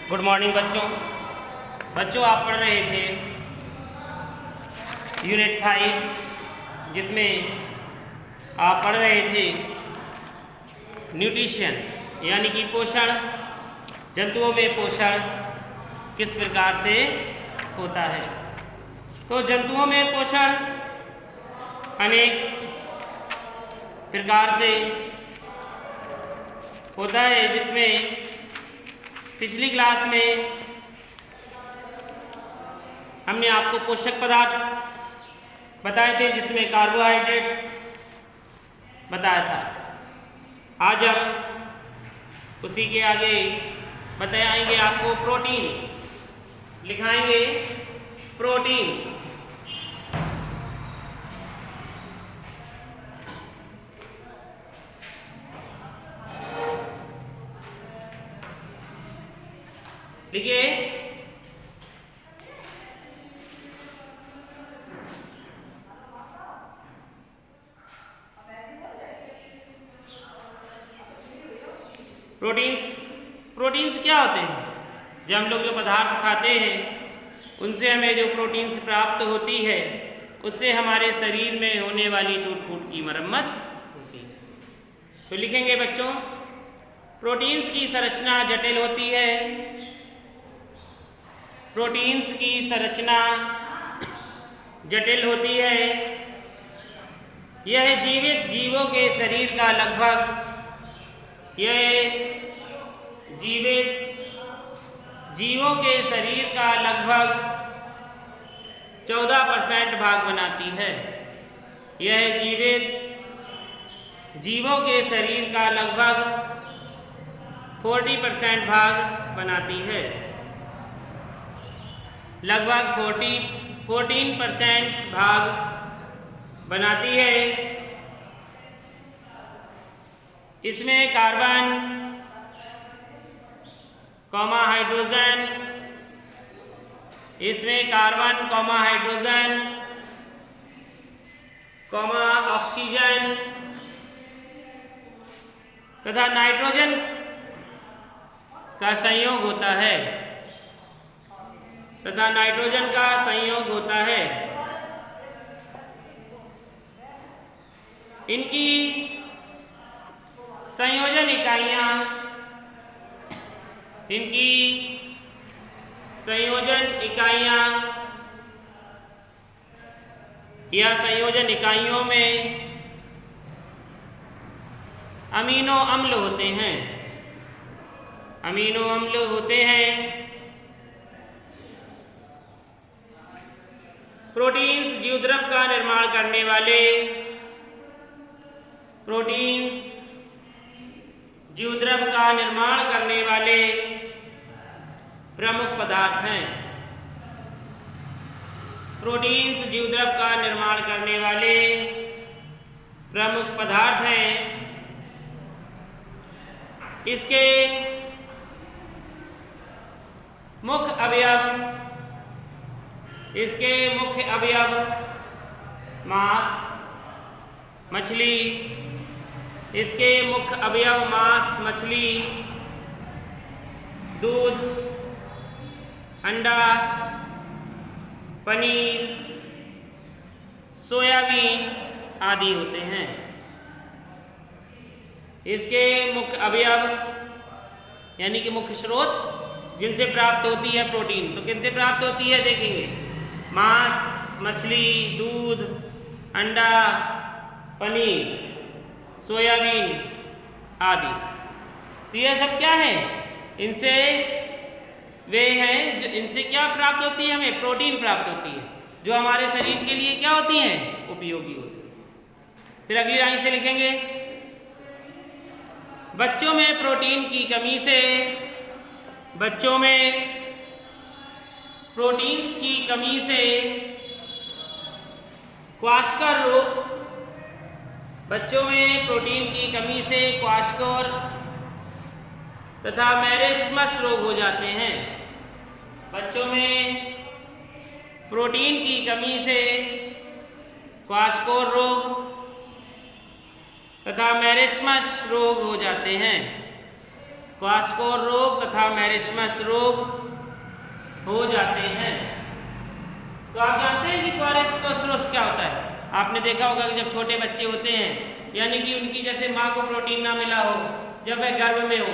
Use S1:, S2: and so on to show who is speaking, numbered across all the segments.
S1: Good morning बच्चों आप पढ़ रहे थे यूनिट 5 जिसमें आप पढ़ रहे थे न्यूट्रिशन यानी कि पोषण। जंतुओं में पोषण किस प्रकार से होता है। तो जंतुओं में पोषण अनेक प्रकार से होता है, जिसमें पिछली क्लास में हमने आपको पोषक पदार्थ बताए थे, जिसमें कार्बोहाइड्रेट्स बताया था। आज हम उसी के आगे बताएंगे आपको प्रोटीन्स, लिखाएंगे प्रोटीन्स। लिखिए प्रोटीन्स क्या होते हैं। जब हम लोग जो पदार्थ खाते हैं उनसे हमें जो प्रोटीन्स प्राप्त होती है, उससे हमारे शरीर में होने वाली टूट फूट की मरम्मत होती है। तो लिखेंगे बच्चों, प्रोटीन्स की संरचना जटिल होती है। प्रोटीन्स की संरचना जटिल होती है। यह जीवित जीवों के शरीर का लगभग जीवों के शरीर का लगभग 14% भाग बनाती है। यह जीवित जीवों के शरीर का लगभग 40% भाग बनाती है। लगभग 14% भाग बनाती है। इसमें कार्बन, हाइड्रोजन, ऑक्सीजन तथा नाइट्रोजन का संयोग होता है। इनकी संयोजन इकाइयों में अमीनो अम्ल होते हैं। प्रोटीन्स जीवद्रव का निर्माण करने वाले प्रमुख पदार्थ हैं। प्रोटीन्स जीवद्रव का निर्माण करने वाले प्रमुख पदार्थ हैं। इसके मुख्य अवयव मांस, मछली, दूध, अंडा, पनीर, सोयाबीन आदि होते हैं। इसके मुख्य अवयव यानी कि मुख्य स्रोत जिनसे प्राप्त होती है प्रोटीन, तो किनसे प्राप्त होती है देखेंगे। मांस, मछली, दूध, अंडा, पनीर, सोयाबीन आदि। तो यह सब क्या है, इनसे क्या प्राप्त होती है, हमें प्रोटीन प्राप्त होती है, जो हमारे शरीर के लिए क्या होती है, उपयोगी होती है। फिर अगली लाइन से लिखेंगे, बच्चों में प्रोटीन की कमी से क्वाशकर तथा मैरेस्मस रोग हो जाते हैं। बच्चों में प्रोटीन की कमी से क्वाशकोर रोग तथा मैरेस्मस रोग हो जाते हैं। क्वाशकोर रोग तथा मैरिस्मस रोग हो जाते हैं। तो आप जानते हैं कि क्वाशकोर क्या होता है? आपने देखा होगा कि जब छोटे बच्चे होते हैं, यानी कि उनकी जैसे माँ को प्रोटीन ना मिला हो, जब वह गर्भ में हो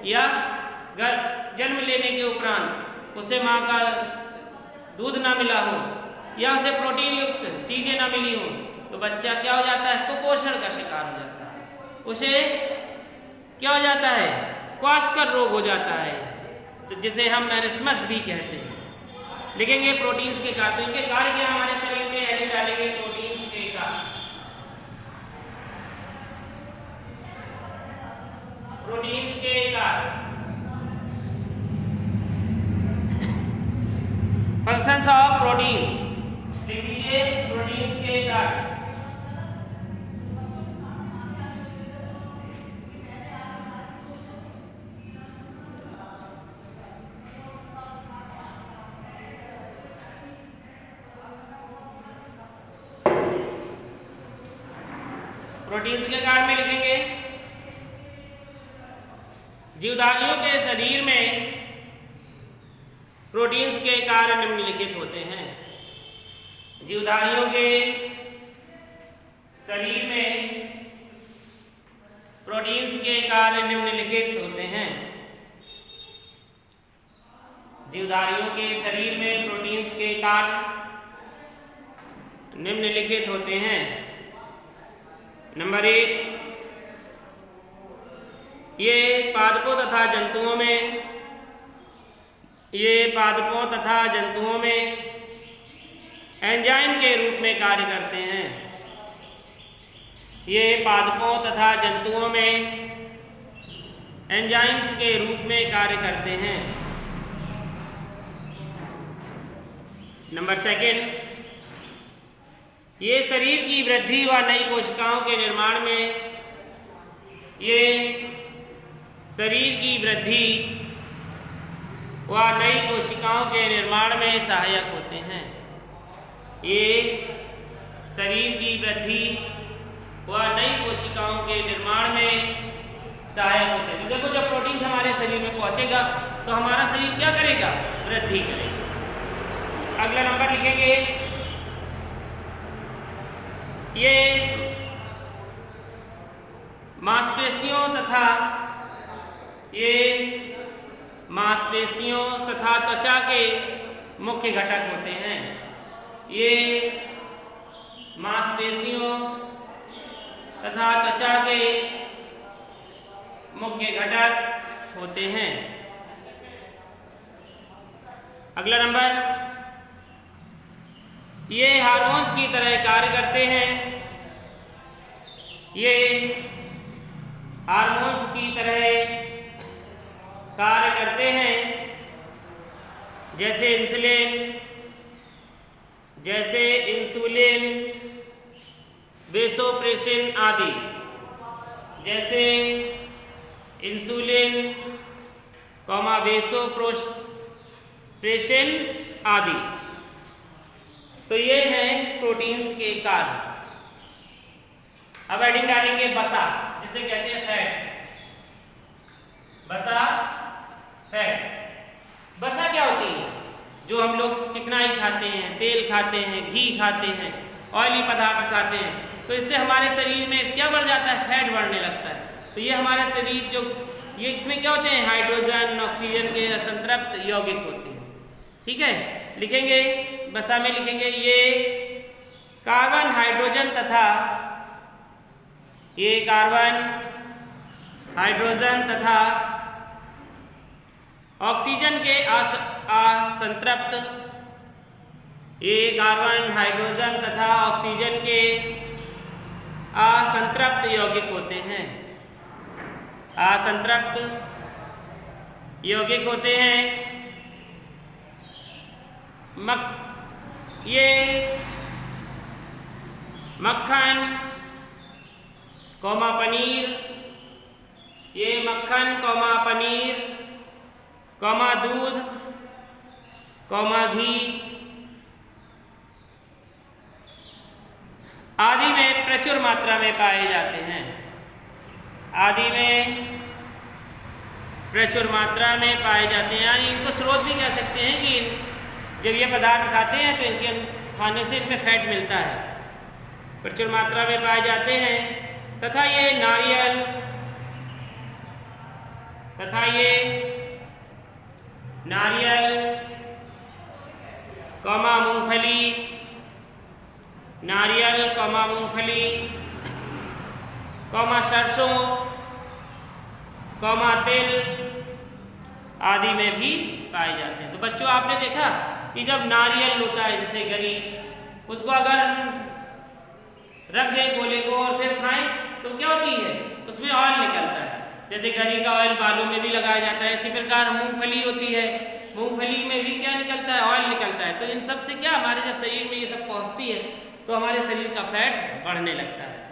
S1: या जन्म लेने के उपरांत उसे माँ का दूध ना मिला हो या उसे प्रोटीन युक्त चीज़ें ना मिली हो, तो बच्चा क्या हो जाता है? कुपोषण का शिकार हो जाता है। उसे क्या हो जाता है? क्वाशकोर रोग हो जाता है, तो जिसे हम मैरिस्मस भी कहते हैं। लिखेंगे प्रोटीन्स के कार्य। तो इनके कार्य क्या हमारे शरीर में? हेडिंग डालेंगे प्रोटीन्स के कार्य। प्रोटीन्स के कार्य, फंक्शंस ऑफ प्रोटीन्स। लिख लीजिए प्रोटीन्स के कार्य। प्रोटीन्स के कार्य में लिखेंगे जीवधारियों के शरीर में प्रोटीन्स के कार्य निम्नलिखित होते हैं। जीवधारियों के शरीर में प्रोटीन्स के कार्य निम्नलिखित होते हैं। जीवधारियों के शरीर में प्रोटीन्स के कार्य निम्नलिखित होते हैं। नंबर 1, ये पादपों तथा जंतुओं में एंजाइम के रूप में कार्य करते हैं। ये पादपों तथा जंतुओं में एंजाइम्स के रूप में कार्य करते हैं। नंबर 2, ये शरीर की वृद्धि व नई कोशिकाओं के निर्माण में व नई कोशिकाओं के निर्माण में सहायक होते हैं। ये शरीर की वृद्धि व नई कोशिकाओं के निर्माण में सहायक होते हैं। तो देखो, जब प्रोटीन हमारे शरीर में पहुंचेगा तो हमारा शरीर क्या करेगा? वृद्धि करेगा। अगला नंबर लिखेंगे, ये मांसपेशियों तथा त्वचा के मुख्य घटक होते हैं। ये मांसपेशियों तथा त्वचा के मुख्य घटक होते हैं। अगला नंबर, ये हार्मोन्स की तरह कार्य करते हैं। ये हार्मोन्स की तरह कार्य करते हैं, जैसे इंसुलिन, वेसोप्रेसिन आदि। जैसे इंसुलिन, वेसोप्रेसिन आदि। तो ये है प्रोटीन्स के कार्य। अब हेडिंग डालेंगे वसा, जिसे कहते हैं फैट। वसा क्या होती है? जो हम लोग चिकनाई खाते हैं, तेल खाते हैं, घी खाते हैं, ऑयली पदार्थ खाते हैं, तो इससे हमारे शरीर में क्या बढ़ जाता है? फैट बढ़ने लगता है। तो ये हमारा शरीर ये इसमें क्या होते हैं? हाइड्रोजन, ऑक्सीजन के असंतृप्त यौगिक होते हैं। ठीक है, लिखेंगे वसा में लिखेंगे, ये कार्बन, हाइड्रोजन तथा ऑक्सीजन के असंतृप्त यौगिक होते हैं। असंतृप्त यौगिक होते हैं। ये मक्खन, पनीर, दूध, घी आदि में प्रचुर मात्रा में पाए जाते हैं। प्रचुर मात्रा में पाए जाते हैं, यानी इनको स्रोत भी कह सकते हैं कि जब ये पदार्थ खाते हैं तो इनके खाने से इनमें फैट मिलता है, प्रचुर मात्रा में पाए जाते हैं। तथा ये नारियल कौमा मूंगफली, नारियल कौमा मूंगफली कौमा सरसों कौमा तिल आदि में भी पाए जाते हैं। तो बच्चों आपने देखा कि जब नारियल होता है जैसे गरी, उसको अगर रख दें गोले को और फिर खाएं तो क्या होती है, उसमें ऑयल निकलता है। जैसे गरी का ऑयल बालों में भी लगाया जाता है, इसी प्रकार मूंगफली होती है, मूंगफली में भी क्या निकलता है, ऑयल निकलता है। तो इन सब से क्या हमारे जब शरीर में ये सब पहुंचती है तो हमारे शरीर का फैट बढ़ने लगता है।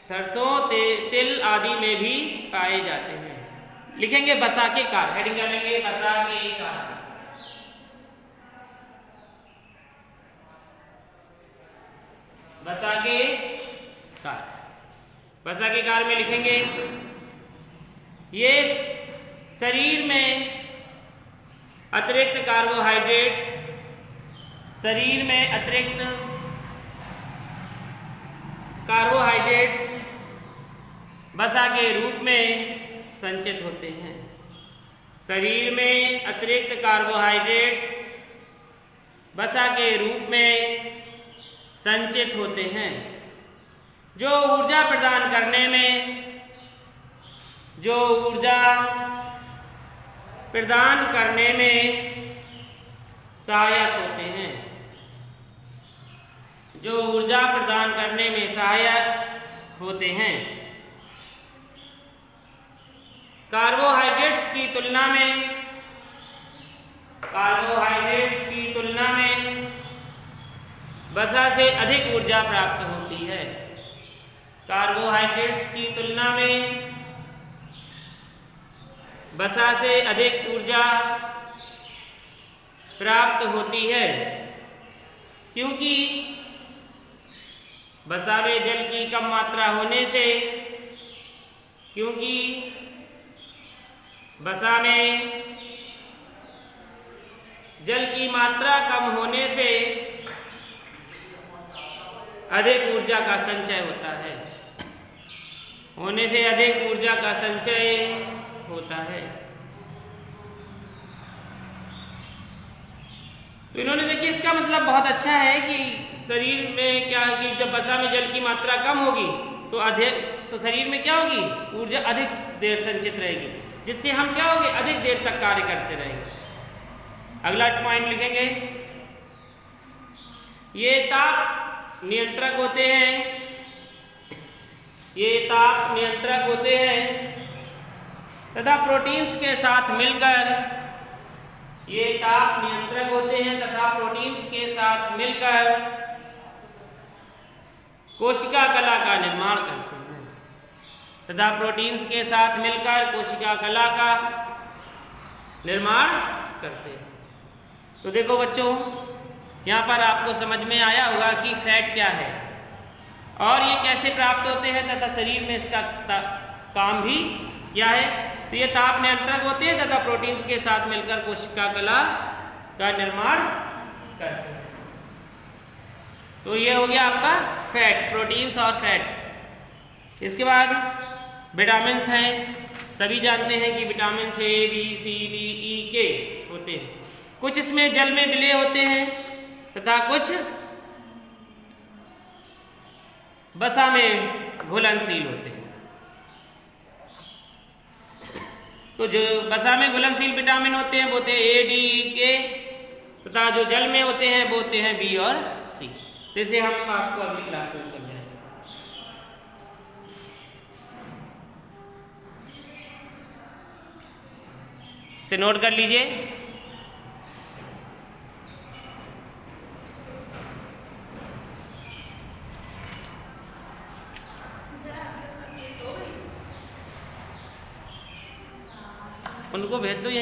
S1: सरसों तिल आदि में भी पाए जाते हैं। लिखेंगे बसा के कार, हेडिंग डालेंगे बसा के कार। बसा के कार, बसा के कार में लिखेंगे ये शरीर में अतिरिक्त कार्बोहाइड्रेट्स, शरीर में अतिरिक्त कार्बोहाइड्रेट्स वसा के रूप में संचित होते हैं। शरीर में अतिरिक्त कार्बोहाइड्रेट्स वसा के रूप में संचित होते हैं, जो ऊर्जा प्रदान करने में सहायक होते हैं, जो ऊर्जा प्रदान करने में सहायक होते हैं। कार्बोहाइड्रेट्स की तुलना में वसा से अधिक ऊर्जा प्राप्त होती है। कार्बोहाइड्रेट्स की तुलना में वसा से अधिक ऊर्जा प्राप्त होती है, क्योंकि वसा में जल की कम मात्रा होने से वसा में जल की मात्रा कम होने से अधिक ऊर्जा का संचय होता है, तो इन्होंने देखिए इसका मतलब बहुत अच्छा है कि शरीर में क्या है कि जब वसा में जल की मात्रा कम होगी तो शरीर में क्या होगी, ऊर्जा अधिक देर संचित रहेगी, जिससे हम क्या होंगे, अधिक देर तक कार्य करते रहेंगे। अगला पॉइंट लिखेंगे, ये ताप नियंत्रक होते हैं तथा प्रोटीन्स के साथ मिलकर कोशिका कला का निर्माण करते हैं तो देखो बच्चों, यहाँ पर आपको समझ में आया होगा कि फैट क्या है और ये कैसे प्राप्त होते हैं तथा शरीर में इसका काम भी क्या है। तो ये ताप नियंत्रक होते हैं तथा प्रोटीन्स के साथ मिलकर कोशिका कला का निर्माण करते हैं। तो ये हो गया आपका फैट, प्रोटीन्स और फैट। इसके बाद विटामिन्स हैं, सभी जानते हैं कि vitamin A B C D E के होते हैं। कुछ इसमें जल में विलय होते हैं तथा कुछ वसा में घुलनशील होते हैं। तो जो वसा में घुलनशील विटामिन होते हैं वो होते हैं ए डी ई के, तथा जो जल में होते हैं वो होते हैं बी और सी। जैसे हम आपको अगली क्लास में समझाएंगे। इसे नोट कर लीजिए। उनको भेज दो यहीं।